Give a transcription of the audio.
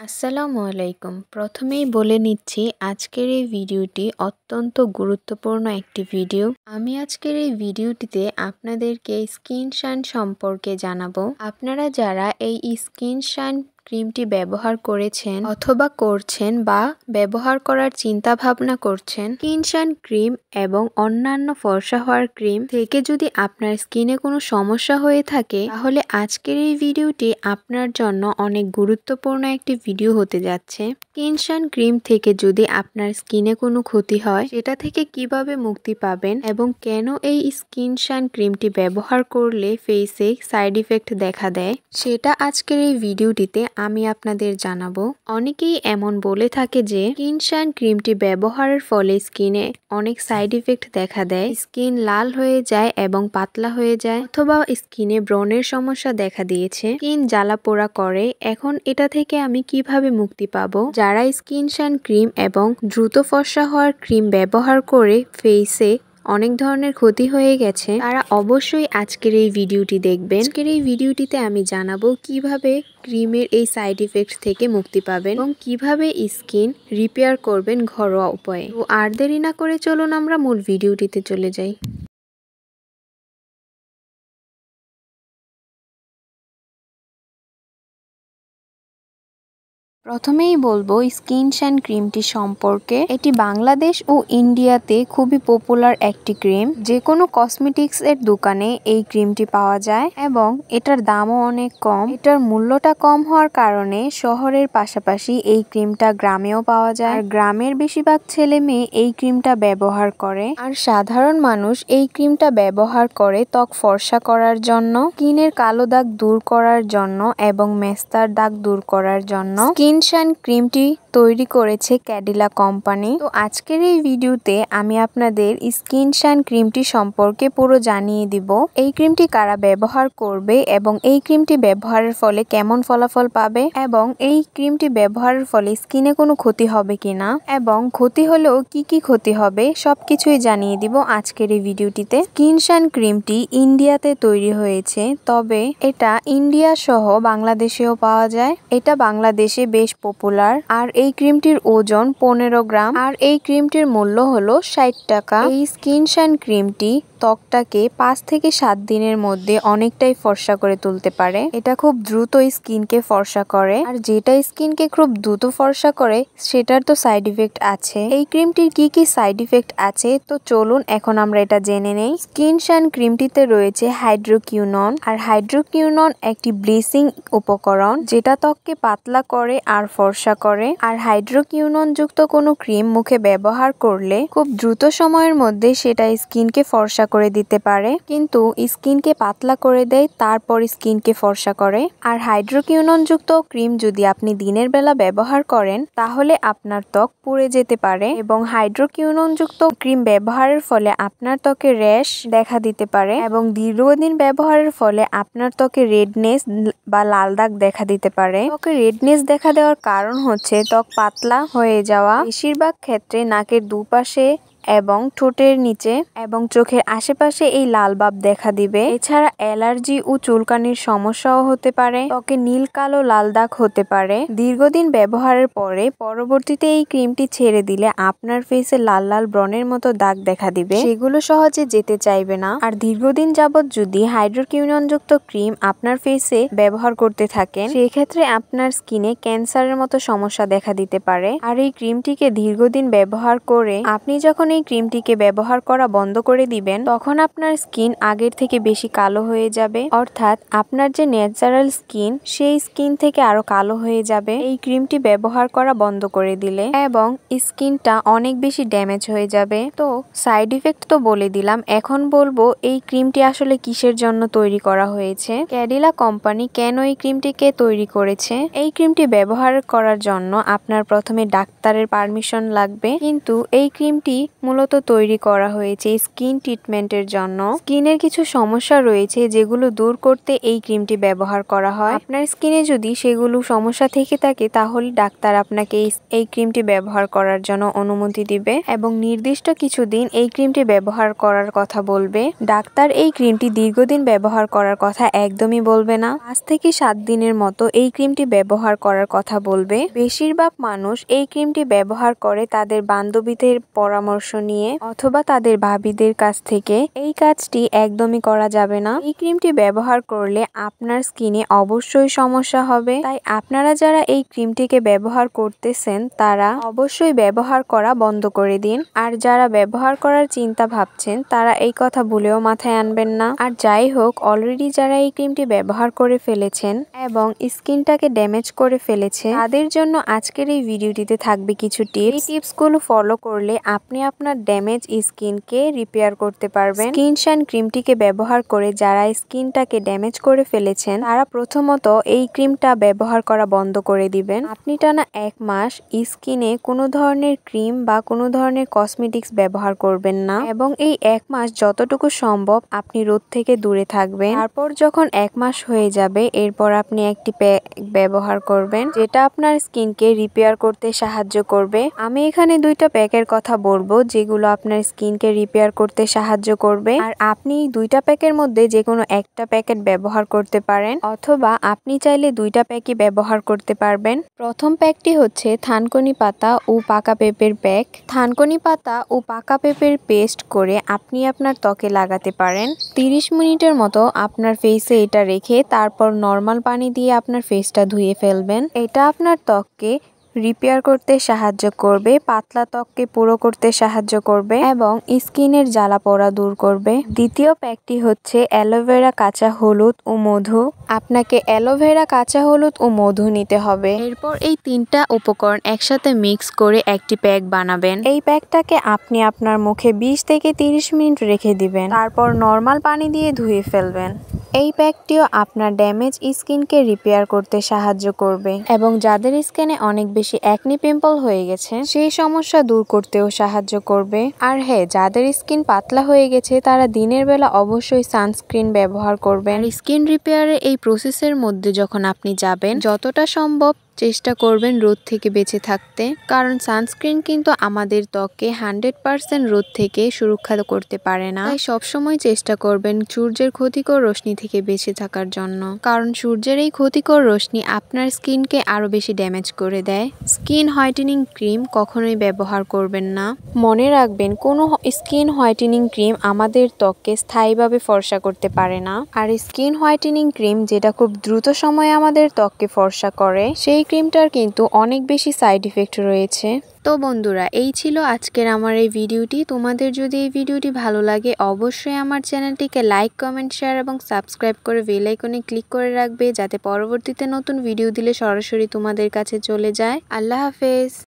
আসসালামু আলাইকুম। প্রথমেই বলে নিচ্ছি আজকের এই ভিডিওটি অত্যন্ত গুরুত্বপূর্ণ একটি ভিডিও। আমি আজকের এই ভিডিওটিতে আপনাদেরকে স্কিন শাইন সম্পর্কে জানাবো। আপনারা যারা এই স্কিন শাইন ক্রিমটি ব্যবহার করেছেন অথবা করছেন বা ব্যবহার করার চিন্তা ভাবনা করছেন, স্কিন শাইন ক্রিম এবং অন্যান্য ফর্সা হওয়ার ক্রিম থেকে যদি আপনার স্কিনে কোনো সমস্যা হয়ে থাকে, তাহলে আজকের এই ভিডিওটি আপনার জন্য অনেক গুরুত্বপূর্ণ একটি ভিডিও হতে যাচ্ছে। স্কিন শাইন ক্রিম থেকে যদি আপনার স্কিনে কোনো ক্ষতি হয়, সেটা থেকে কিভাবে মুক্তি পাবেন এবং কেন এই স্কিন শাইন ক্রিমটি ব্যবহার করলে ফেসে সাইড ইফেক্ট দেখা দেয়, সেটা আজকের এই ভিডিওটিতে আমি আপনাদের জানাবো। অনেকেই এমন বলে থাকে যে স্কিন শাইন ক্রিমটি ব্যবহারের ফলে স্কিনে অনেক সাইড ইফেক্ট দেখা দেয়, স্কিন লাল হয়ে যায় এবং পাতলা হয়ে যায়, অথবা স্কিনে ব্রণের সমস্যা দেখা দিয়েছে, স্কিন জ্বালা পোড়া করে। এখন এটা থেকে আমি কিভাবে মুক্তি পাবো? যারা স্কিন শাইন ক্রিম এবং দ্রুত ফর্সা হওয়ার ক্রিম ব্যবহার করে ফেসে অনেক ধরনের ক্ষতি হয়ে গেছে, তারা অবশ্যই আজকের এই ভিডিওটি দেখবেন। আজকের এই ভিডিওটিতে আমি জানাবো কিভাবে ক্রিমের এই সাইড ইফেক্ট থেকে মুক্তি পাবেন এবং কিভাবে স্কিন রিপেয়ার করবেন ঘরোয়া উপায়ে। তো আর দেরি না করে চলুন আমরা মূল ভিডিওটিতে চলে যাই। প্রথমেই বলবো স্কিন শাইন ক্রিমটি সম্পর্কে। এটি বাংলাদেশ ও ইন্ডিয়াতে খুবই পপুলার একটি ক্রিম। যে কোনো কসমেটিক্স এর দোকানে এই ক্রিমটি পাওয়া যায় এবং এটার দামও অনেক কম। এটার মূল্যটা কম হওয়ার কারণে শহরের পাশাপাশি এই ক্রিমটা গ্রামেও পাওয়া যায়। আর গ্রামের বেশিরভাগ ছেলে মেয়ে এই ক্রিমটা ব্যবহার করে। আর সাধারণ মানুষ এই ক্রিমটা ব্যবহার করে ত্বক ফর্সা করার জন্য, স্কিনের কালো দাগ দূর করার জন্য এবং মেস্তার দাগ দূর করার জন্য। স্কিন শাইন ক্রিমটি তৈরি করেছে ক্যাডিলা কোম্পানি। তো আজকের এই ভিডিওতে আমি আপনাদের স্কিন শাইন ক্রিমটি সম্পর্কে পুরো জানিয়ে দিব। এই ক্রিমটি কারা ব্যবহার করবে এবং এই ক্রিমটি ব্যবহারের ফলে কেমন ফলাফল পাবে এবং এই ক্রিমটি ব্যবহারের ফলে স্কিনে কোনো ক্ষতি হবে কিনা এবং ক্ষতি হলেও কি কি ক্ষতি হবে সবকিছুই জানিয়ে দিব আজকের এই ভিডিওটিতে। স্কিন শাইন ক্রিমটি ইন্ডিয়াতে তৈরি হয়েছে, তবে এটা ইন্ডিয়া সহ বাংলাদেশেও পাওয়া যায়। এটা বাংলাদেশে বেশ পপুলার। আর এই ক্রিমটির ওজন 15 গ্রাম আর এই ক্রিমটির মূল্য হলো 60 টাকা। এই স্কিন শাইন ক্রিমটি ত্বকটাকে 5 থেকে 7 দিনের মধ্যে অনেকটাই ফর্সা করে তুলতে পারে। এটা খুব দ্রুত স্কিনকে ফর্সা করে। আর যেটা স্কিনকে খুব দ্রুত ফর্সা করে সেটার তো সাইড ইফেক্ট আছে। এই ক্রিমটির কি কি সাইড ইফেক্ট আছে তো চলুন এখন আমরা এটা জেনে নেই। স্কিন শাইন ক্রিমটিতে রয়েছে হাইড্রোকিউনন। আর হাইড্রোকিউনন একটি ব্লিচিং উপকরণ যেটা ত্বককে পাতলা করে আর ফর্সা করে। আর হাইড্রোকিউনন যুক্ত কোনো ক্রিম মুখে ব্যবহার করলে খুব দ্রুত সময়ের মধ্যে সেটা স্কিনকে ফর্সা করে দিতে পারে, কিন্তু স্কিনকে পাতলা করে দেয়, তারপর স্কিনকে ফর্সা করে। আর হাইড্রোকিউনন যুক্ত ক্রিম যদি আপনি দিনের বেলা ব্যবহার করেন তাহলে আপনার ত্বক পুড়ে যেতে পারে এবং হাইড্রোকিউনন যুক্ত ক্রিম ব্যবহারের ফলে আপনার ত্বকে র্যাশ দেখা দিতে পারে এবং দীর্ঘদিন ব্যবহারের ফলে আপনার ত্বকে রেডনেস বা লাল দাগ দেখা দিতে পারে। ত্বকে রেডনেস দেখা দেওয়ার কারণ হচ্ছে ত্বক পাতলা হয়ে যাওয়া। বেশিরভাগ ক্ষেত্রে নাকের দুপাশে এবং ঠোঁটের নিচে এবং চোখের আশেপাশে এই লাল ভাব দেখা দিবে। এছাড়া অ্যালার্জি ও চুলকানির সমস্যাও হতে পারে। ত্বকে নীল কালো লাল দাগ হতে পারে। দীর্ঘদিন ব্যবহারের পরে পরবর্তীতে এই ক্রিমটি ছেড়ে দিলে আপনার ফেসে লাল লাল ব্রণের মতো দাগ দেখা দিবে, সেগুলো সহজে যেতে চাইবে না। আর দীর্ঘদিন যাবত যদি হাইড্রোকিউনন যুক্ত ক্রিম আপনার ফেসে ব্যবহার করতে থাকেন, সেক্ষেত্রে আপনার স্কিনে ক্যান্সারের মতো সমস্যা দেখা দিতে পারে। আর এই ক্রিমটিকে দীর্ঘদিন ব্যবহার করে আপনি যখন এই ক্রিমটিকে ব্যবহার করা বন্ধ করে দিবেন, তখন আপনার স্কিন আগের থেকে বেশি কালো হয়ে যাবে, অর্থাৎ আপনার যে ন্যাচারাল স্কিন সেই স্কিন থেকে আরো কালো হয়ে যাবে এই ক্রিমটি ব্যবহার করা বন্ধ করে দিলে, এবং স্কিনটা অনেক বেশি ড্যামেজ হয়ে যাবে। তো সাইড ইফেক্ট তো বলে দিলাম, এখন বলবো এই ক্রিমটি আসলে কিসের জন্য তৈরি করা হয়েছে। ক্যাডিলা কোম্পানি কেন এই ক্রিমটিকে তৈরি করেছে? এই ক্রিমটি ব্যবহার করার জন্য আপনার প্রথমে ডাক্তারের পারমিশন লাগবে, কিন্তু এই ক্রিমটি মূলত তৈরি করা হয়েছে স্কিন ট্রিটমেন্টের জন্য। স্কিনের কিছু সমস্যা রয়েছে যেগুলো দূর করতে এই ক্রিমটি ব্যবহার করা হয়। আপনার স্কিনে যদি সেগুলো সমস্যা থেকে থাকে তাহলে ডাক্তার আপনাকে এই ক্রিমটি ব্যবহার করার জন্য অনুমতি দিবে এবং নির্দিষ্ট কিছুদিন এই ক্রিমটি ব্যবহার করার কথা বলবে। ডাক্তার এই ক্রিমটি দীর্ঘদিন ব্যবহার করার কথা একদমই বলবে না। 5 থেকে 7 দিনের মতো এই ক্রিমটি ব্যবহার করার কথা বলবে। বেশিরভাগ মানুষ এই ক্রিমটি ব্যবহার করে তাদের বান্ধবীদের পরামর্শ নিয়ে অথবা তাদের ভাবিদের কাছ থেকে। এই কাজটি একদমই করা যাবে না। এই ক্রিমটি ব্যবহার করলে আপনার স্কিনে অবশ্যই সমস্যা হবে। তাই আপনারা যারা এই ক্রিমটিকে ব্যবহার করতেছেন তারা অবশ্যই ব্যবহার করা বন্ধ করে দিন। আর যারা ব্যবহার করার চিন্তা ভাবছেন তারা এই কথা ভুলেও মাথায় আনবেন না। আর যাই হোক, অলরেডি যারা এই ক্রিমটি ব্যবহার করে ফেলেছেন এবং স্কিনটাকে ড্যামেজ করে ফেলেছে তাদের জন্য আজকের এই ভিডিওটিতে থাকবে কিছু টিপস। এই টিপসগুলো ফলো করলে আপনি আপনার ড্যামেজ স্কিনকে রিপেয়ার করতে পারবেন। স্কিন শাইন ক্রিমটিকে ব্যবহার করে যারা স্কিনটাকে ড্যামেজ করে ফেলেছেন তারা প্রথমত এই ক্রিমটা ব্যবহার করা বন্ধ করে দিবেন। আপনি টানা 1 মাস স্কিনে কোনো ধরনের ক্রিম বা কোনো ধরনের কসমেটিক্স ব্যবহার করবেন না এবং এই 1 মাস যতটুকু সম্ভব আপনি রোদ থেকে দূরে থাকবেন। তারপর যখন 1 মাস হয়ে যাবে এরপর আপনি একটি প্যাক ব্যবহার করবেন যেটা আপনার স্কিনকে রিপেয়ার করতে সাহায্য করবে। আমি এখানে 2টা প্যাকের কথা বলবো যেগুলো আপনার স্কিনকে রিপেয়ার করতে সাহায্য করবে। আর আপনি 2টা প্যাকের মধ্যে যে কোনো একটা প্যাকেট ব্যবহার করতে পারেন অথবা আপনি চাইলে 2টা প্যাকই ব্যবহার করতে পারবেন। প্রথম প্যাকটি হচ্ছে থানকুনি পাতা ও পাকা পেঁপের প্যাক। থানকুনি পাতা ও পাকা পেঁপের পেস্ট করে আপনি আপনার ত্বকে লাগাতে পারেন। 30 মিনিটের মতো আপনার ফেসে এটা রেখে তারপর নর্মাল পানি দিয়ে আপনার ফেসটা ধুয়ে ফেলবেন। এটা আপনার ত্বককে রিপেয়ার করতে সাহায্য করবে, পাতলা ত্বককে পুরো করতে সাহায্য করবে এবং স্কিনের জ্বালা পোড়া দূর করবে। দ্বিতীয় প্যাকটি হচ্ছে অ্যালোভেরা, কাঁচা হলুদ ও মধু। আপনাকে অ্যালোভেরা, কাঁচা হলুদ ও মধু নিতে হবে। এরপর এই 3টা উপকরণ একসাথে মিক্স করে একটি প্যাক বানাবেন। এই প্যাকটাকে আপনি আপনার মুখে 20 থেকে 30 মিনিট রেখে দিবেন। তারপর নর্মাল পানি দিয়ে ধুয়ে ফেলবেন। এই প্যাকটিও আপনার ড্যামেজ স্কিনকে রিপেয়ার করতে সাহায্য করবে এবং যাদের স্কিনে অনেক বেশি অ্যাকনি পিম্পল হয়ে গেছে সেই সমস্যা দূর করতেও সাহায্য করবে। আর হ্যাঁ, যাদের স্কিন পাতলা হয়ে গেছে তারা দিনের বেলা অবশ্যই সানস্ক্রিন ব্যবহার করবেন। স্কিন রিপেয়ারের এই প্রসেসের মধ্যে যখন আপনি যাবেন যতটা সম্ভব চেষ্টা করবেন রোদ থেকে বেঁচে থাকতে, কারণ সানস্ক্রিন কিন্তু আমাদের ত্বককে 100% রোদ থেকে সুরক্ষা করতে পারে না। তাই সবসময় চেষ্টা করবেন সূর্যের ক্ষতিকর রশ্মি থেকে বেঁচে থাকার জন্য, কারণ সূর্যের এই ক্ষতিকর রশ্মি আপনার স্কিনকে আরো বেশি ড্যামেজ করে দেয়। স্কিন হোয়াইটেনিং ক্রিম কখনোই ব্যবহার করবেন না। মনে রাখবেন, কোনো স্কিন হোয়াইটেনিং ক্রিম আমাদের ত্বককে স্থায়ীভাবে ফর্সা করতে পারে না। আর স্কিন হোয়াইটেনিং ক্রিম যেটা খুব দ্রুত সময়ে আমাদের ত্বককে ফর্সা করে সেই ক্রিমটার কিন্তু অনেক বেশি সাইড ইফেক্ট রয়েছে। তো বন্ধুরা, এই ছিল আজকের আমার এই ভিডিওটি। তোমাদের যদি এই ভিডিওটি ভালো লাগে অবশ্যই আমার চ্যানেলটিকে লাইক, কমেন্ট, শেয়ার এবং সাবস্ক্রাইব করে বেল আইকনে ক্লিক করে রাখবে যাতে পরবর্তীতে নতুন ভিডিও দিলে সরাসরি তোমাদের কাছে চলে যায়। আল্লাহ হাফেজ।